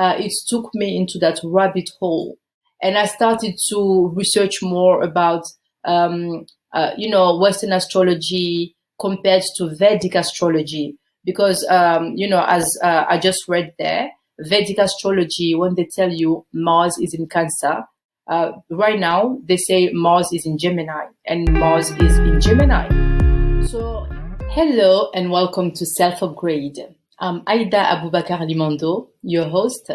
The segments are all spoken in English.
it took me into that rabbit hole. And I started to research more about, Western astrology compared to Vedic astrology. Because, as I just read there, Vedic astrology, when they tell you Mars is in Cancer, right now they say Mars is in Gemini and Mars is in Gemini. So, hello and welcome to Self Upgrade. I'm Aida Abubakar Limondo, your host.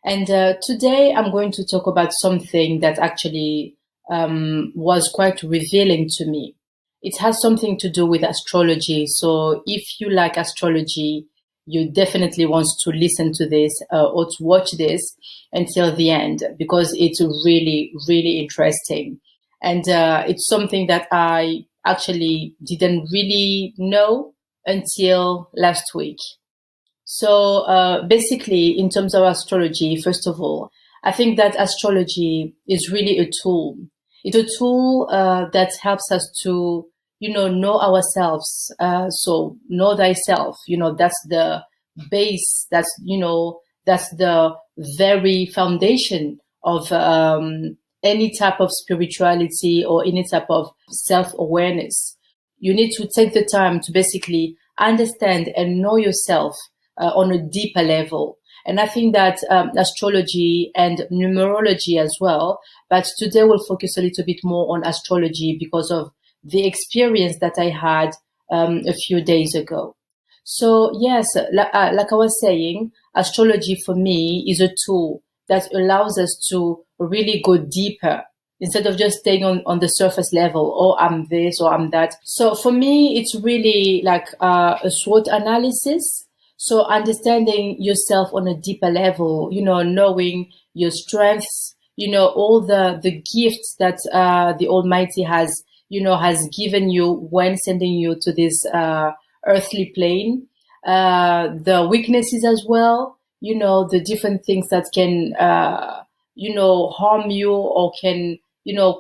And today I'm going to talk about something that actually was quite revealing to me. It has something to do with astrology. So if you like astrology, you definitely want to listen to this or to watch this until the end, because it's really, really interesting. And it's something that I actually didn't really know until last week. So basically, in terms of astrology, first of all, I think that astrology is really a tool. It's a tool that helps us to, know ourselves. So know thyself. That's the base. That's the very foundation of any type of spirituality or any type of self-awareness. You need to take the time to basically understand and know yourself on a deeper level. And I think that astrology and numerology as well, but today we'll focus a little bit more on astrology because of the experience that I had a few days ago. So yes, like I was saying, astrology for me is a tool that allows us to really go deeper instead of just staying on the surface level. Oh, I'm this or I'm that. So for me, it's really like a SWOT analysis. So understanding yourself on a deeper level, knowing your strengths, all the gifts that the Almighty has given you when sending you to this earthly plane, the weaknesses as well, the different things that can, harm you or can,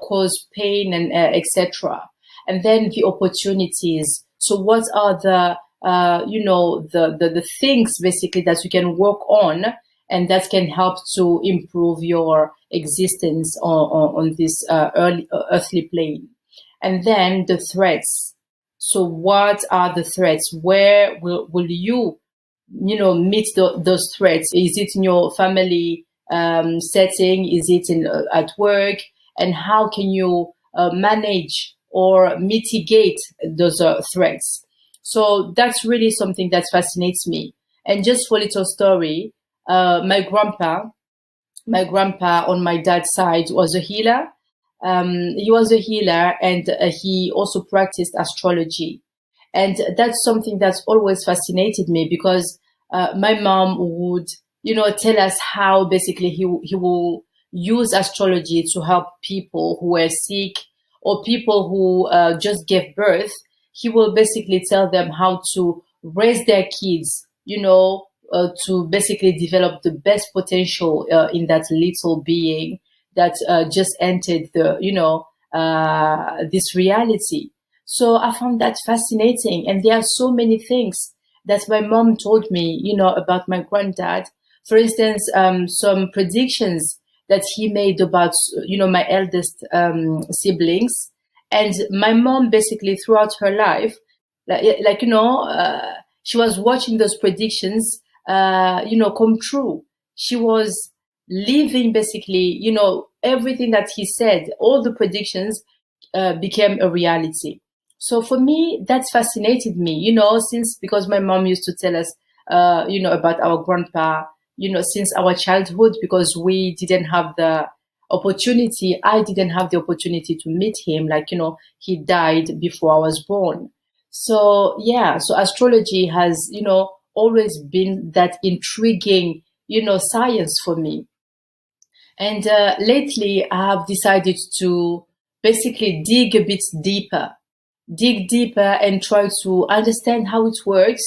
cause pain and etc. And then the opportunities. So what are the the things basically that you can work on and that can help to improve your existence on this earthly plane. And then the threats. So what are the threats? Where will you, meet those threats? Is it in your family setting? Is it at work? And how can you manage or mitigate those threats? So that's really something that fascinates me. And just for a little story, my grandpa on my dad's side was a healer. He was a healer and he also practiced astrology. And that's something that's always fascinated me because my mom would, tell us how basically he will use astrology to help people who were sick or people who just gave birth. He will basically tell them how to raise their kids, to basically develop the best potential in that little being that just entered this reality. So I found that fascinating. And there are so many things that my mom told me, about my granddad. For instance, some predictions that he made about, my eldest siblings. And my mom basically throughout her life, she was watching those predictions, come true. She was living basically, everything that he said, all the predictions became a reality. So for me, that's fascinated me, because my mom used to tell us, about our grandpa, since our childhood, because we didn't have the opportunity. I didn't have the opportunity to meet him. He died before I was born. So yeah, so astrology has, always been that intriguing, science for me. And lately I have decided to basically dig a bit deeper and try to understand how it works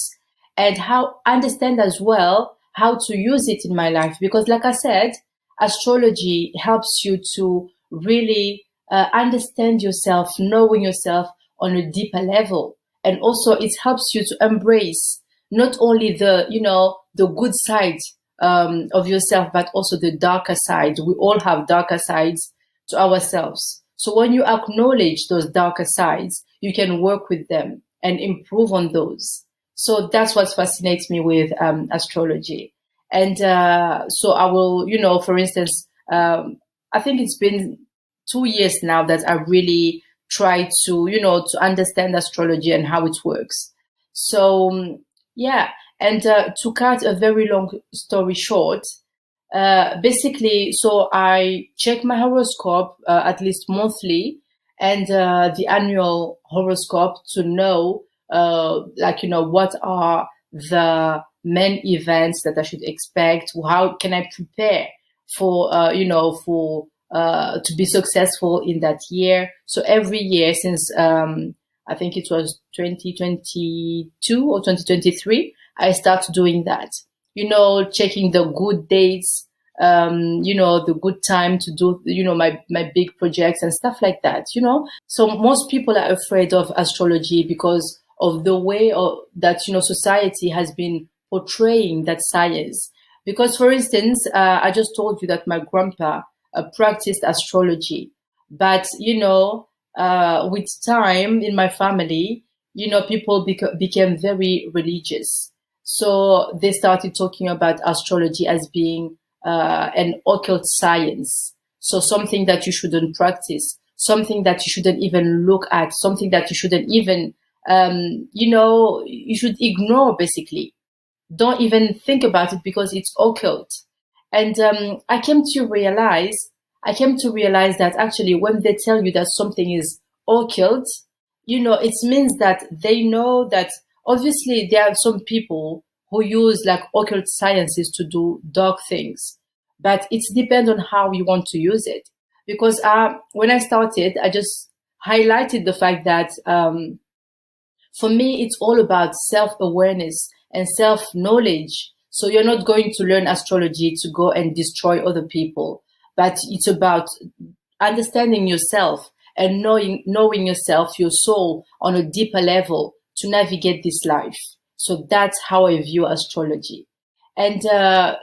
and how understand as well how to use it in my life. Because like I said, astrology helps you to really understand yourself, knowing yourself on a deeper level. And also it helps you to embrace not only the good side of yourself, but also the darker side. We all have darker sides to ourselves. So when you acknowledge those darker sides, you can work with them and improve on those. So that's what fascinates me with astrology. And so I will, for instance, I think it's been 2 years now that I really try to, to understand astrology and how it works. So, yeah. And to cut a very long story short, basically, so I check my horoscope at least monthly and the annual horoscope to know, what are the main events that I should expect. How can I prepare for, to be successful in that year? So every year since I think it was 2022 or 2023, I start doing that. Checking the good dates, the good time to do, my big projects and stuff like that. So most people are afraid of astrology because of the way that, society has been portraying that science. Because, for instance, I just told you that my grandpa practiced astrology. But, with time in my family, people became very religious. So they started talking about astrology as being an occult science. So something that you shouldn't practice, something that you shouldn't even look at, something that you shouldn't even, you should ignore basically. Don't even think about it because it's occult. And I came to realize that actually when they tell you that something is occult, it means that they know that obviously there are some people who use like occult sciences to do dark things, but it depends on how you want to use it. Because when I started, I just highlighted the fact that for me, it's all about self-awareness and self-knowledge. So you're not going to learn astrology to go and destroy other people, but it's about understanding yourself and knowing yourself, your soul on a deeper level to navigate this life. So that's how I view astrology. And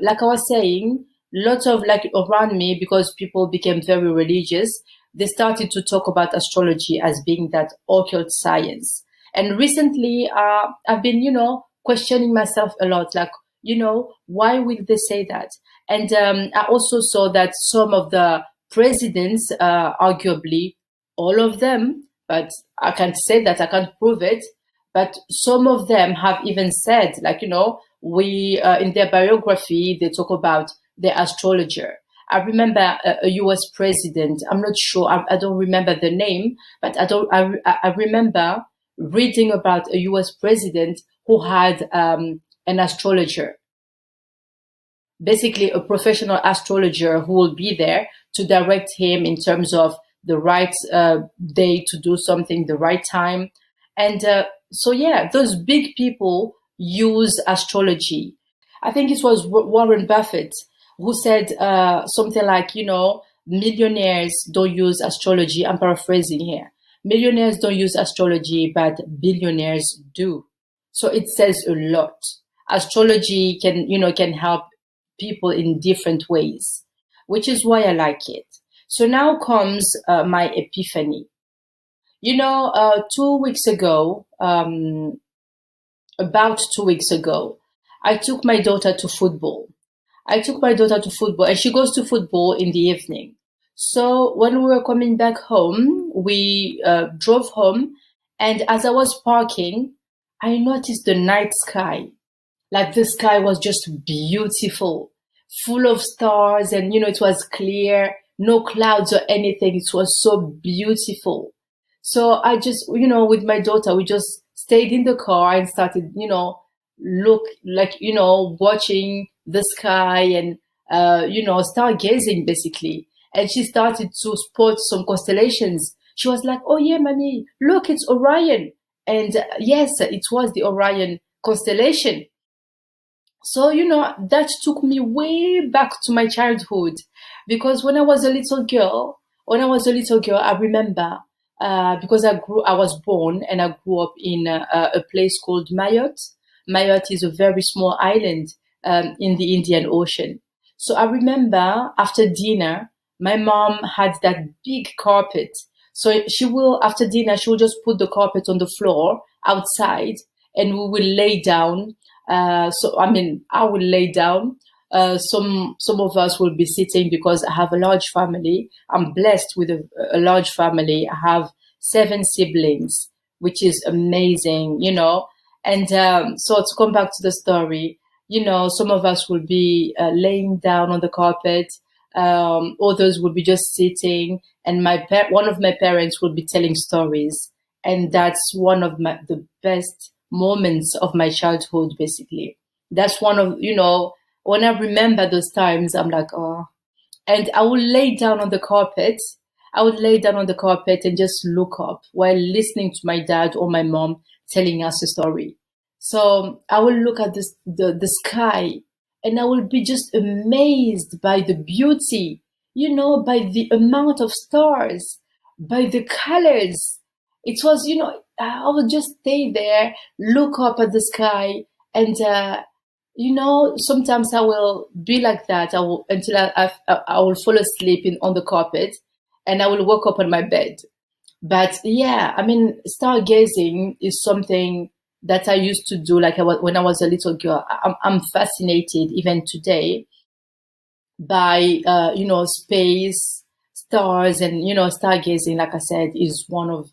like I was saying, lots of like around me, because people became very religious, they started to talk about astrology as being that occult science. And recently, I've been, questioning myself a lot, like, why will they say that? And I also saw that some of the presidents, arguably all of them, but I can't say that, I can't prove it, but some of them have even said, like, we, in their biography, they talk about the astrologer. I remember a US president, I'm not sure, I don't remember the name, but I remember reading about a US president who had an astrologer, basically a professional astrologer who will be there to direct him in terms of the right day to do something, the right time. And so, yeah, those big people use astrology. I think it was Warren Buffett who said something like, millionaires don't use astrology. I'm paraphrasing here. Millionaires don't use astrology, but billionaires do. So it says a lot. Astrology can help people in different ways, which is why I like it. So now comes my epiphany. 2 weeks ago, about 2 weeks ago, I took my daughter to football. And she goes to football in the evening. So when we were coming back home, we drove home, and as I was parking, I noticed the night sky. Like the sky was just beautiful, full of stars, and it was clear, no clouds or anything. It was so beautiful. So I just, with my daughter, we just stayed in the car and started, look like, watching the sky and, stargazing basically. And she started to spot some constellations. She was like, "Oh yeah, mommy, look, it's Orion." And yes, it was the Orion constellation. So, that took me way back to my childhood, because when I was a little girl, I remember, because I was born and I grew up in a place called Mayotte. Mayotte is a very small island in the Indian Ocean. So I remember after dinner, my mom had that big carpet. So after dinner, she will just put the carpet on the floor outside, and we will lay down. I will lay down. Some of us will be sitting because I have a large family. I'm blessed with a large family. I have 7 siblings, which is amazing, And so to come back to the story, some of us will be laying down on the carpet. Others will be just sitting, and one of my parents will be telling stories, and that's one of the best moments of my childhood. Basically, that's one of when I remember those times, I'm like, oh. And I would lay down on the carpet. I would lay down on the carpet and just look up while listening to my dad or my mom telling us a story. So I will look at the sky, and I will be just amazed by the beauty, by the amount of stars, by the colors. It was, I would just stay there, look up at the sky, and sometimes I will be like that. Until I will fall asleep on the carpet, and I will wake up on my bed. But yeah, I mean, stargazing is something that I used to do when I was a little girl. I'm fascinated even today by space, stars, and stargazing. Like I said, is one of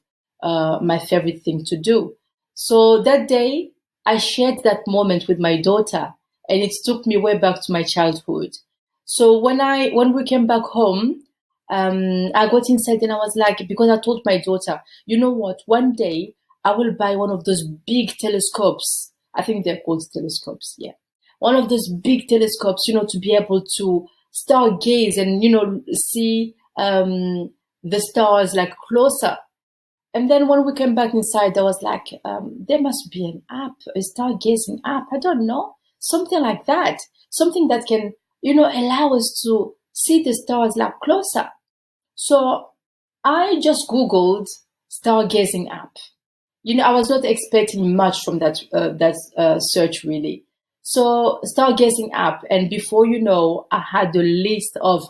my favorite thing to do. So that day, I shared that moment with my daughter, and it took me way back to my childhood. So when we came back home, I got inside and I was like, because I told my daughter, you know what, one day I will buy one of those big telescopes. I think they're called telescopes. Yeah. One of those big telescopes, to be able to stargaze and, see, the stars like closer. And then when we came back inside, I was like, there must be an app, a stargazing app. I don't know. Something like that. Something that can, allow us to see the stars like closer. So I just Googled stargazing app. I was not expecting much from that search really. So stargazing app, and before you know, I had a list of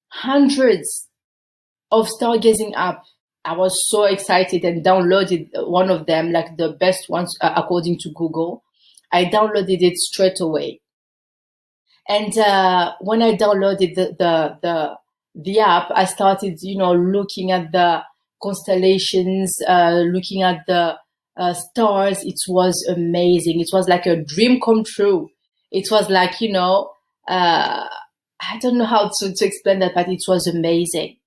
hundreds of stargazing app. I was so excited and downloaded one of them, like the best ones according to Google. I downloaded it straight away. And when I downloaded the app, I started, looking at the constellations, looking at the stars. It was amazing. It was like a dream come true. It was like, I don't know how to explain that, but it was amazing.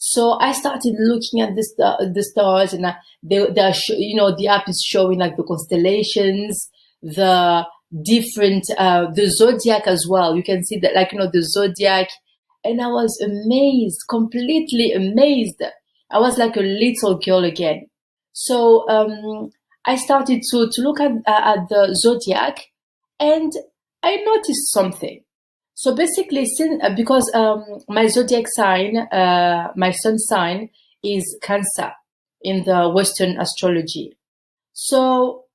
So I started looking at the stars, and the app is showing like the constellations, the different, the zodiac as well. You can see that, the zodiac. And I was amazed, completely amazed. I was like a little girl again. So I started to look at the zodiac, and I noticed something. So basically, because my zodiac sign, my sun sign is Cancer in the Western astrology. So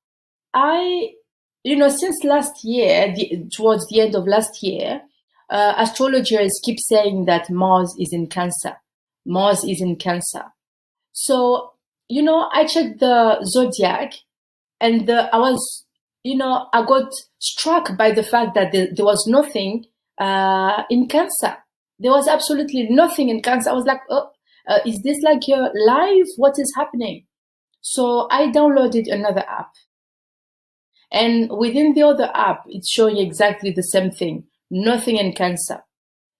since last year, towards the end of last year, astrologers keep saying that Mars is in Cancer. Mars is in Cancer. So, I checked the zodiac, and I got struck by the fact that there was nothing in Cancer. There was absolutely nothing in Cancer. I was like, oh, is this like your life? What is happening? So I downloaded another app. And within the other app, it's showing exactly the same thing. Nothing in Cancer.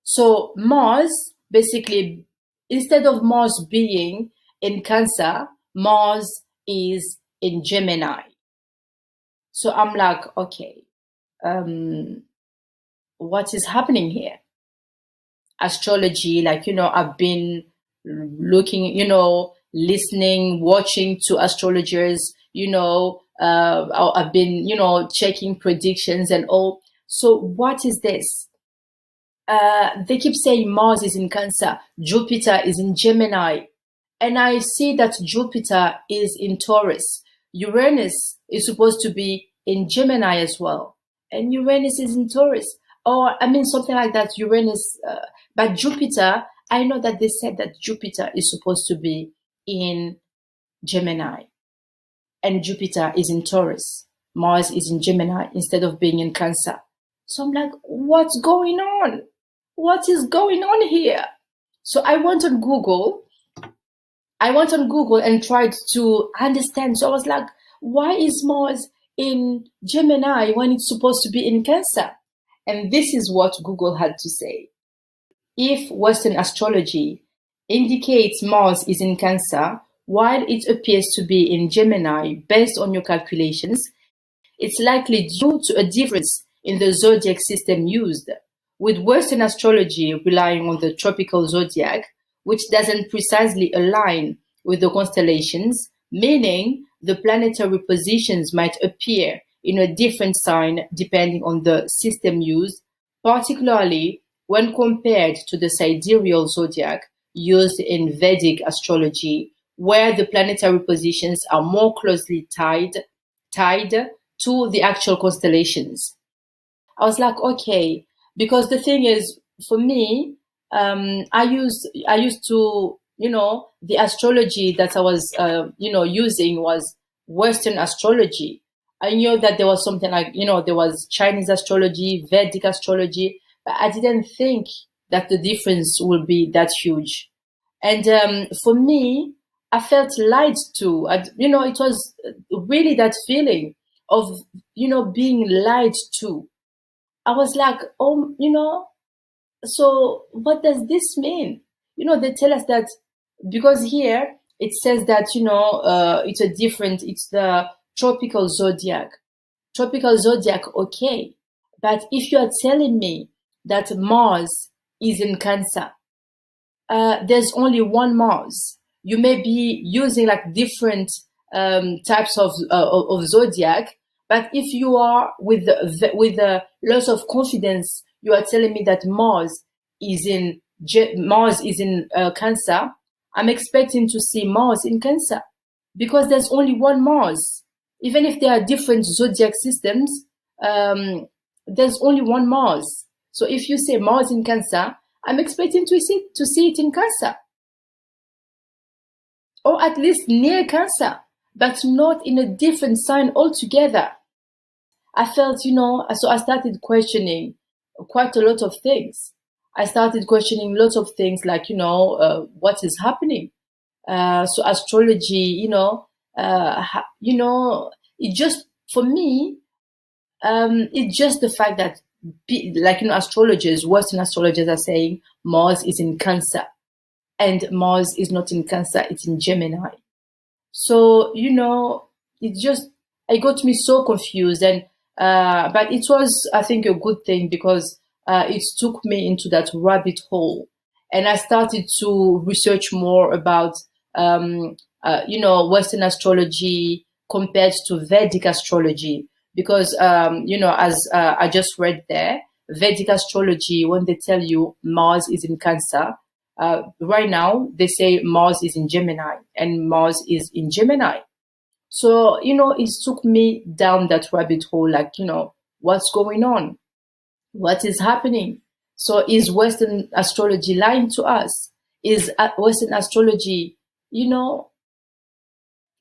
So Mars, basically, instead of Mars being in Cancer, Mars is in Gemini. So I'm like, okay, what is happening here? Astrology, I've been looking, listening, watching to astrologers, I've been, checking predictions and all. So what is this? They keep saying Mars is in Cancer, Jupiter is in Gemini. And I see that Jupiter is in Taurus. Uranus is supposed to be in Gemini as well. and Uranus is in Taurus, or I mean something like that. Uranus, but Jupiter. I know that they said that Jupiter is supposed to be in Gemini, and Jupiter is in Taurus. Mars is in Gemini instead of being in Cancer. So I'm like, what's going on? What is going on here? So I went on Google. And tried to understand. So I was like, why is Mars in Gemini when it's supposed to be in Cancer? And this is what Google had to say. If Western astrology indicates Mars is in Cancer, while it appears to be in Gemini based on your calculations, it's likely due to a difference in the zodiac system used, with Western astrology relying on the tropical zodiac, which doesn't precisely align with the constellations, meaning the planetary positions might appear in a different sign depending on the system used, particularly when compared to the sidereal zodiac used in Vedic astrology, where the planetary positions are more closely tied to the actual constellations. I was like, okay, because the thing is, for me, I used to, the astrology that I was, using was Western astrology. I knew that there was something like, there was Chinese astrology, Vedic astrology, but I didn't think that the difference would be that huge. And for me, I felt lied to. It was really that feeling of, being lied to. I was like, oh, so what does this mean? They tell us that because here it says that, it's the tropical zodiac. Tropical zodiac, okay. But if you are telling me that Mars is in Cancer, there's only one Mars. You may be using like different types of zodiac, but if you are with the loss of confidence, you are telling me that Mars is in Cancer. I'm expecting to see Mars in Cancer because there's only one Mars. Even if there are different zodiac systems, there's only one Mars. So if you say Mars in Cancer, I'm expecting to see it in Cancer, or at least near Cancer, but not in a different sign altogether. I felt, so I started questioning quite a lot of things. I started questioning lots of things like, what is happening? So astrology, it just, for me, it's just the fact that, astrologers, Western astrologers are saying Mars is in Cancer, and Mars is not in Cancer, it's in Gemini. So, it got me so confused. And, but it was, I think, a good thing because it took me into that rabbit hole. And I started to research more about, Western astrology compared to Vedic astrology. Because, as I just read there, Vedic astrology, when they tell you Mars is in Cancer, right now they say Mars is in Gemini and Mars is in Gemini. So, it took me down that rabbit hole, like, what's going on? What is happening? So is Western astrology lying to us? Is Western astrology, a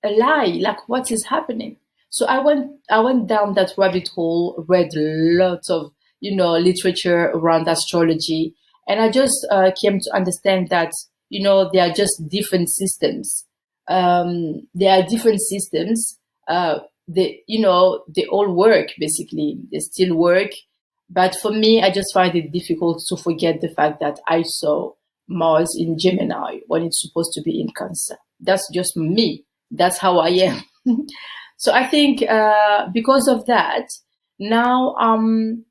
lie? Like, what is happening? So I went down that rabbit hole, read lots of, literature around astrology. And I just came to understand that, there are just different systems. There are different systems. They all work, basically. They still work. But for me, I just find it difficult to forget the fact that I saw Mars in Gemini when it's supposed to be in Cancer. That's just me. That's how I am. So I think because of that, now I'm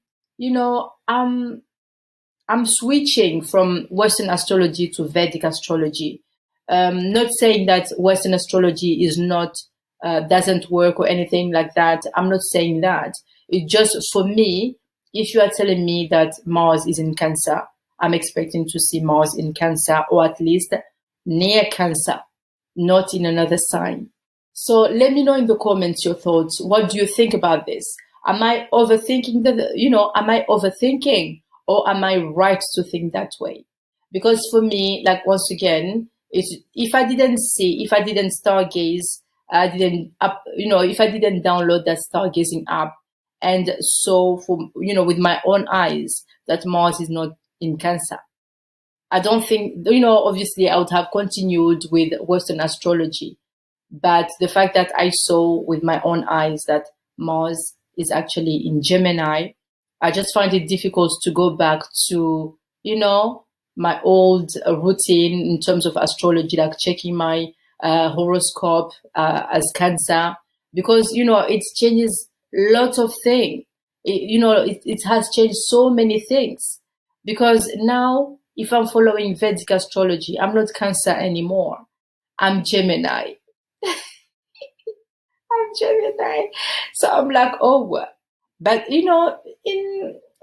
switching from Western astrology to Vedic astrology. Not saying that Western astrology is not doesn't work or anything like that. I'm not saying that. It just, for me, if you are telling me that Mars is in Cancer, I'm expecting to see Mars in Cancer, or at least near Cancer, not in another sign. So let me know in the comments your thoughts. What do you think about this? Am I overthinking am I overthinking, or am I right to think that way? Because for me, like, once again, it's, if I didn't stargaze, I didn't if I didn't download that stargazing app, and so for, with my own eyes, that Mars is not in Cancer, I don't think, obviously I would have continued with Western astrology. But the fact that I saw with my own eyes that Mars is actually in Gemini, I just find it difficult to go back to, my old routine in terms of astrology, like checking my horoscope as Cancer, because, it changes lots of things. It has changed so many things, because now if I'm following Vedic astrology, I'm not Cancer anymore. I'm Gemini. I'm Gemini. So I'm like, oh, but in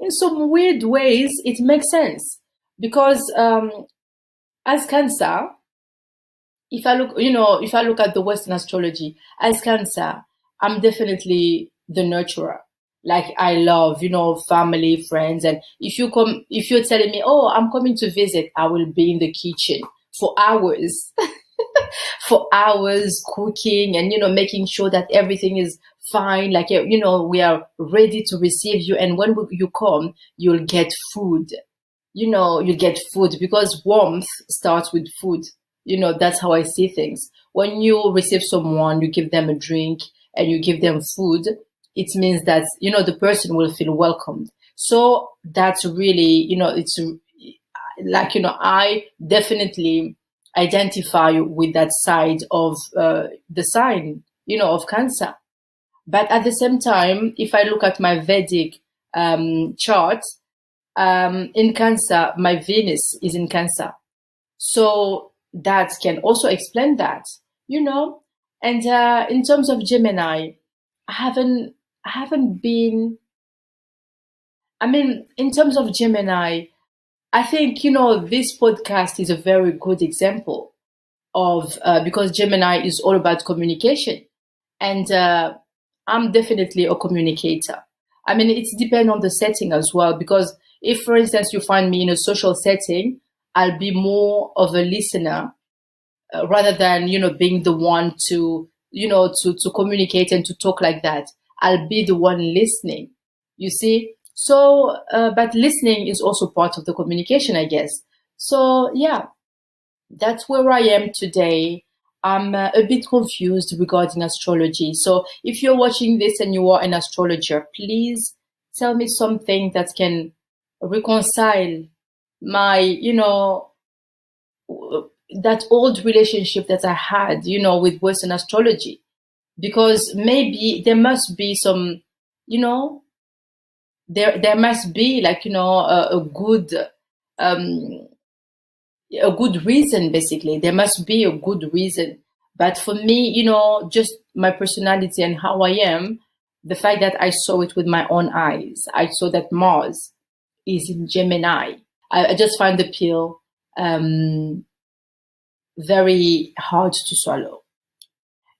some weird ways, it makes sense, because as Cancer, if I look at the Western astrology as Cancer, I'm definitely the nurturer. Like, I love, family, friends, and if you're telling me, oh, I'm coming to visit, I will be in the kitchen for hours. For hours cooking, and making sure that everything is fine, like, we are ready to receive you, and when you come, you'll get food. You get food, because warmth starts with food. That's how I see things. When you receive someone, you give them a drink and you give them food, it means that the person will feel welcomed. So that's really, it's like, I definitely identify with that side of the sign, of Cancer. But at the same time, if I look at my Vedic chart, in Cancer, my Venus is in Cancer. So that can also explain that, And in terms of Gemini, I haven't been, I mean, in terms of Gemini, I think, this podcast is a very good example of, because Gemini is all about communication. And I'm definitely a communicator. I mean, it depends on the setting as well, because if, for instance, you find me in a social setting, I'll be more of a listener, rather than, being the one to, to communicate and to talk like that. I'll be the one listening, you see? So, but listening is also part of the communication, I guess. So, yeah, that's where I am today. I'm a bit confused regarding astrology. So if you're watching this and you are an astrologer, please tell me something that can reconcile my, that old relationship that I had, with Western astrology. Because maybe there must be some, you know, there must be, like, um, a good reason. Basically, there must be a good reason. But for me, just my personality and how I am, the fact that I saw it with my own eyes, I saw that Mars is in Gemini. I just find the pill very hard to swallow.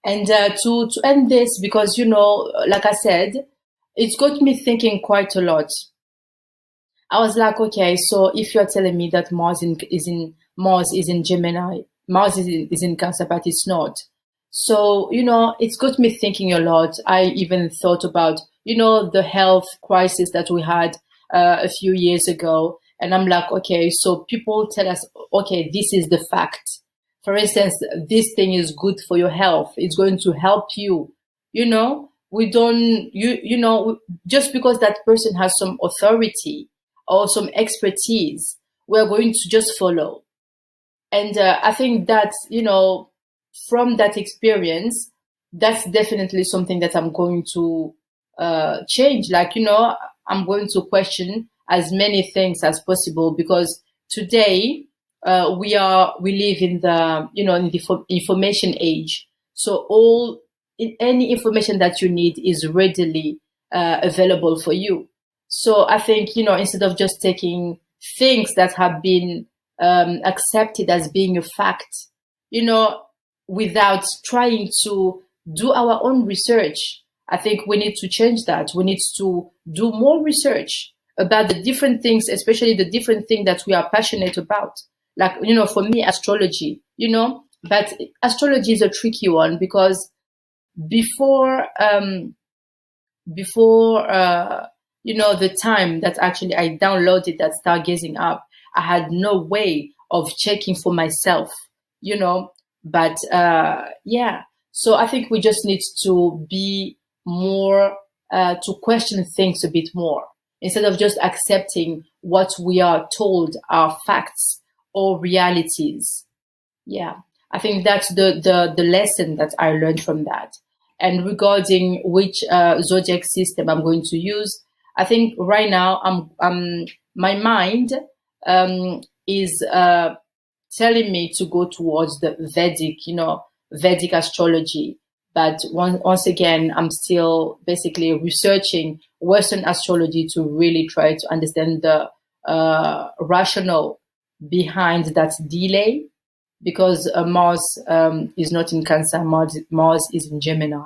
And to end this, because, like I said, it's got me thinking quite a lot. I was like, okay, so if you're telling me that Mars is in Gemini, Mars is in Cancer, but it's not. So, it's got me thinking a lot. I even thought about, the health crisis that we had a few years ago. And I'm like, okay, so people tell us, okay, this is the fact. For instance, this thing is good for your health. It's going to help you. We don't, just because that person has some authority or some expertise, we're going to just follow. And I think that, from that experience, that's definitely something that I'm going to change. Like, I'm going to question as many things as possible, because today we live in the, in the information age. So any information that you need is readily available for you. So I think, instead of just taking things that have been accepted as being a fact, without trying to do our own research, I think we need to change that. We need to do more research about the different things, especially the different things that we are passionate about. Like, for me, astrology, but astrology is a tricky one because before, the time that actually I downloaded that stargazing app, I had no way of checking for myself, you know. But yeah, so I think we just need to be more to question things a bit more instead of just accepting what we are told are facts or realities. Yeah, I think that's the lesson that I learned from that. And regarding which zodiac system I'm going to use, I think right now my mind is telling me to go towards the Vedic astrology. But once again, I'm still basically researching Western astrology to really try to understand the rationale behind that delay, because Mars is not in Cancer. Mars is in Gemini.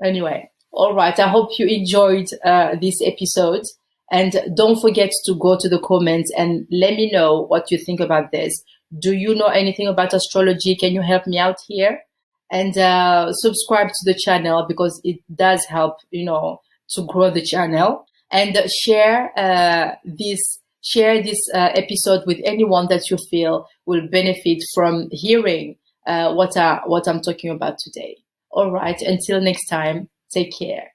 Anyway, all right. I hope you enjoyed this episode. And don't forget to go to the comments and let me know what you think about this. Do you know anything about astrology? Can you help me out here? And subscribe to the channel because it does help, to grow the channel. And share this episode with anyone that you feel will benefit from hearing what I'm talking about today. All right. Until next time, take care.